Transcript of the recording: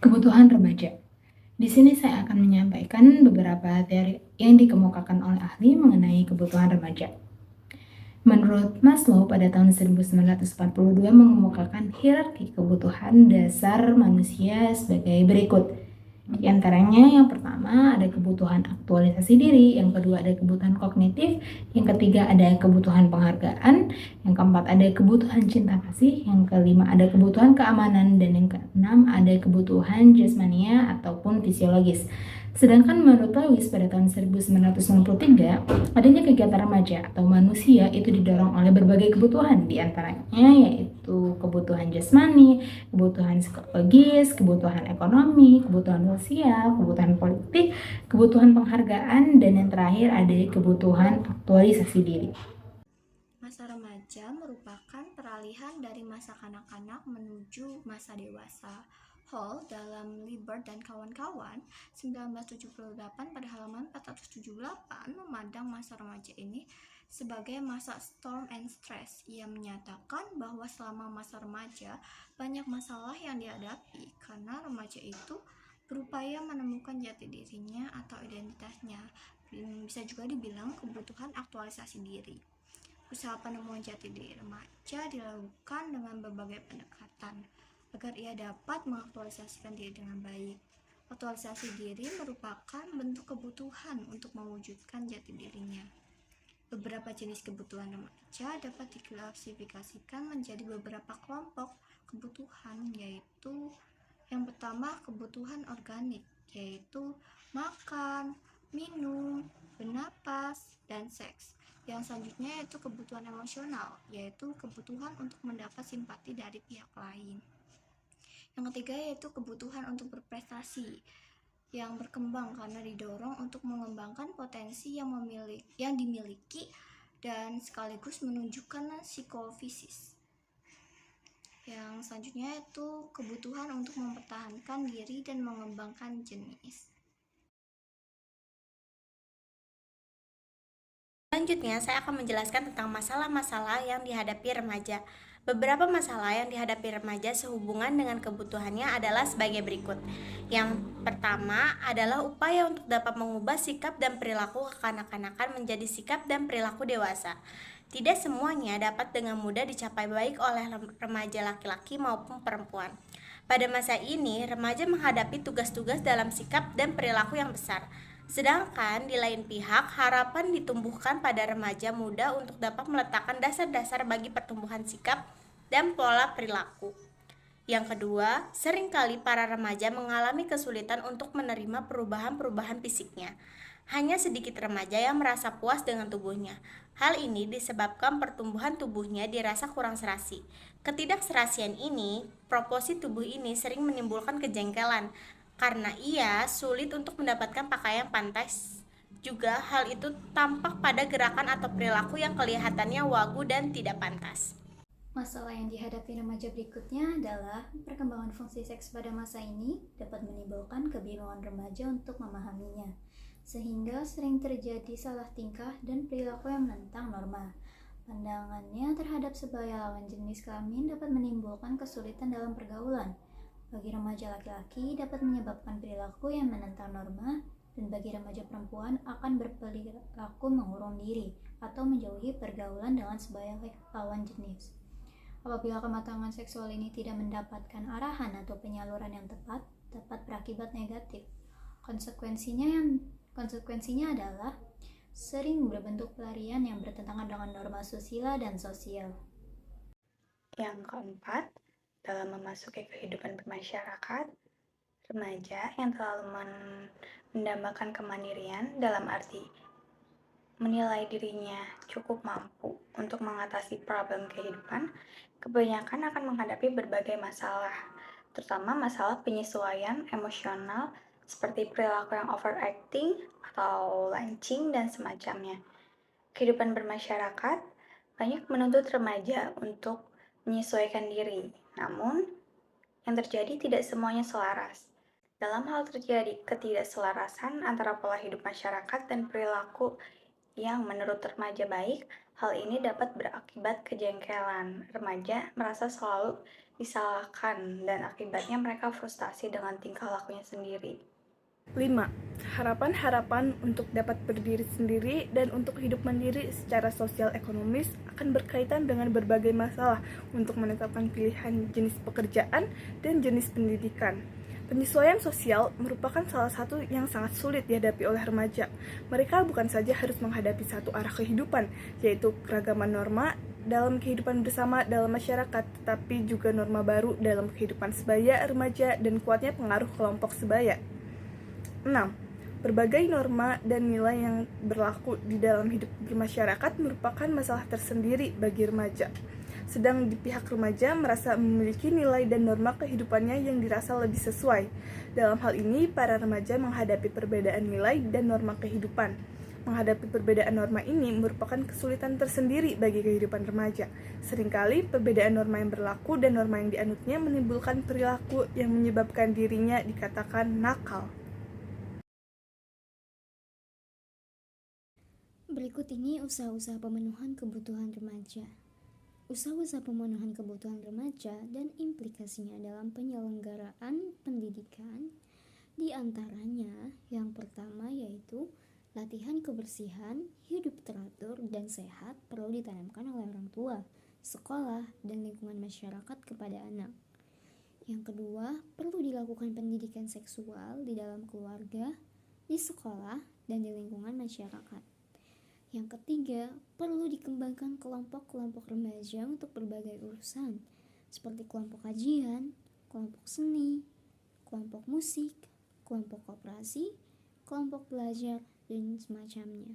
Kebutuhan remaja. Di sini saya akan menyampaikan beberapa teori yang dikemukakan oleh ahli mengenai kebutuhan remaja. Menurut Maslow pada tahun 1942 mengemukakan hierarki kebutuhan dasar manusia sebagai berikut. Di antaranya yang pertama ada kebutuhan aktualisasi diri, yang kedua ada kebutuhan kognitif, yang ketiga ada kebutuhan penghargaan, yang keempat ada kebutuhan cinta kasih, yang kelima ada kebutuhan keamanan, dan yang keenam ada kebutuhan jasmania ataupun fisiologis. Sedangkan menurut Lewis pada tahun 1993, adanya kegiatan remaja atau manusia itu didorong oleh berbagai kebutuhan, di antaranya yaitu kebutuhan jasmani, kebutuhan psikologis, kebutuhan ekonomi, kebutuhan sosial, kebutuhan politik, kebutuhan penghargaan, dan yang terakhir ada kebutuhan aktualisasi diri. Masa remaja merupakan peralihan dari masa kanak-kanak menuju masa dewasa. Hall dalam Libert dan kawan-kawan 1978 pada halaman 478 memandang masa remaja ini sebagai masa storm and stress. Ia menyatakan bahwa selama masa remaja banyak masalah yang dihadapi karena remaja itu berupaya menemukan jati dirinya atau identitasnya. Bisa juga dibilang kebutuhan aktualisasi diri. Usaha penemuan jati diri remaja dilakukan dengan berbagai pendekatan agar ia dapat mengaktualisasikan diri dengan baik. Aktualisasi diri merupakan bentuk kebutuhan untuk mewujudkan jati dirinya. Beberapa jenis kebutuhan remaja dapat diklasifikasikan menjadi beberapa kelompok kebutuhan, yaitu yang pertama kebutuhan organik, yaitu makan, minum, bernapas, dan seks. Yang selanjutnya yaitu kebutuhan emosional, yaitu kebutuhan untuk mendapat simpati dari pihak lain. Yang ketiga yaitu kebutuhan untuk berprestasi, yang berkembang karena didorong untuk mengembangkan potensi yang dimiliki dan sekaligus menunjukkan psikofisis. Yang selanjutnya yaitu kebutuhan untuk mempertahankan diri dan mengembangkan jenis. Selanjutnya, saya akan menjelaskan tentang masalah-masalah yang dihadapi remaja. Beberapa masalah yang dihadapi remaja sehubungan dengan kebutuhannya adalah sebagai berikut. Yang pertama adalah upaya untuk dapat mengubah sikap dan perilaku kekanak-kanakan menjadi sikap dan perilaku dewasa. Tidak semuanya dapat dengan mudah dicapai baik oleh remaja laki-laki maupun perempuan. Pada masa ini, remaja menghadapi tugas-tugas dalam sikap dan perilaku yang besar. Sedangkan di lain pihak, harapan ditumbuhkan pada remaja muda untuk dapat meletakkan dasar-dasar bagi pertumbuhan sikap dan pola perilaku. Yang kedua, seringkali para remaja mengalami kesulitan untuk menerima perubahan-perubahan fisiknya. Hanya sedikit remaja yang merasa puas dengan tubuhnya. Hal ini disebabkan pertumbuhan tubuhnya dirasa kurang serasi. Ketidakserasian ini, proporsi tubuh ini sering menimbulkan kejengkelan karena ia sulit untuk mendapatkan pakaian pantas. Juga hal itu tampak pada gerakan atau perilaku yang kelihatannya wagu dan tidak pantas. Masalah yang dihadapi remaja berikutnya adalah perkembangan fungsi seks pada masa ini dapat menimbulkan kebingungan remaja untuk memahaminya, sehingga sering terjadi salah tingkah dan perilaku yang menentang norma. Pandangannya terhadap sebaya lawan jenis kelamin dapat menimbulkan kesulitan dalam pergaulan. Bagi remaja laki-laki dapat menyebabkan perilaku yang menentang norma, dan bagi remaja perempuan akan berperilaku mengurung diri atau menjauhi pergaulan dengan sebaya lawan jenis. Apabila kematangan seksual ini tidak mendapatkan arahan atau penyaluran yang tepat, dapat berakibat negatif. Konsekuensinya adalah sering berbentuk pelarian yang bertentangan dengan norma susila dan sosial. Yang keempat, dalam memasuki kehidupan bermasyarakat, remaja yang terlalu mendambakan kemandirian dalam arti menilai dirinya cukup mampu untuk mengatasi problem kehidupan, kebanyakan akan menghadapi berbagai masalah, terutama masalah penyesuaian emosional seperti perilaku yang overacting atau lancing dan semacamnya. Kehidupan bermasyarakat banyak menuntut remaja untuk menyesuaikan diri, namun yang terjadi tidak semuanya selaras. Dalam hal terjadi ketidakselarasan antara pola hidup masyarakat dan perilaku yang menurut remaja baik, Hal ini dapat berakibat kejengkelan. Remaja merasa selalu disalahkan dan akibatnya mereka frustasi dengan tingkah lakunya sendiri. 5. Harapan-harapan untuk dapat berdiri sendiri dan untuk hidup mandiri secara sosial ekonomis akan berkaitan dengan berbagai masalah untuk menetapkan pilihan jenis pekerjaan dan jenis pendidikan. Penyesuaian sosial merupakan salah satu yang sangat sulit dihadapi oleh remaja. Mereka bukan saja harus menghadapi satu arah kehidupan, yaitu keragaman norma dalam kehidupan bersama dalam masyarakat, tetapi juga norma baru dalam kehidupan sebaya remaja dan kuatnya pengaruh kelompok sebaya. 6. Berbagai norma dan nilai yang berlaku di dalam hidup bermasyarakat merupakan masalah tersendiri bagi remaja. Sedang di pihak remaja merasa memiliki nilai dan norma kehidupannya yang dirasa lebih sesuai. Dalam hal ini, para remaja menghadapi perbedaan nilai dan norma kehidupan. Menghadapi perbedaan norma ini merupakan kesulitan tersendiri bagi kehidupan remaja. Seringkali perbedaan norma yang berlaku dan norma yang dianutnya menimbulkan perilaku yang menyebabkan dirinya dikatakan nakal. Berikut ini usaha-usaha pemenuhan kebutuhan remaja. Usaha-usaha pemenuhan kebutuhan remaja dan implikasinya dalam penyelenggaraan pendidikan, di antaranya yang pertama yaitu latihan kebersihan, hidup teratur dan sehat perlu ditanamkan oleh orang tua, sekolah, dan lingkungan masyarakat kepada anak. Yang kedua, perlu dilakukan pendidikan seksual di dalam keluarga, di sekolah, dan di lingkungan masyarakat. Yang ketiga, perlu dikembangkan kelompok-kelompok remaja untuk berbagai urusan, seperti kelompok kajian, kelompok seni, kelompok musik, kelompok koperasi, kelompok belajar, dan semacamnya.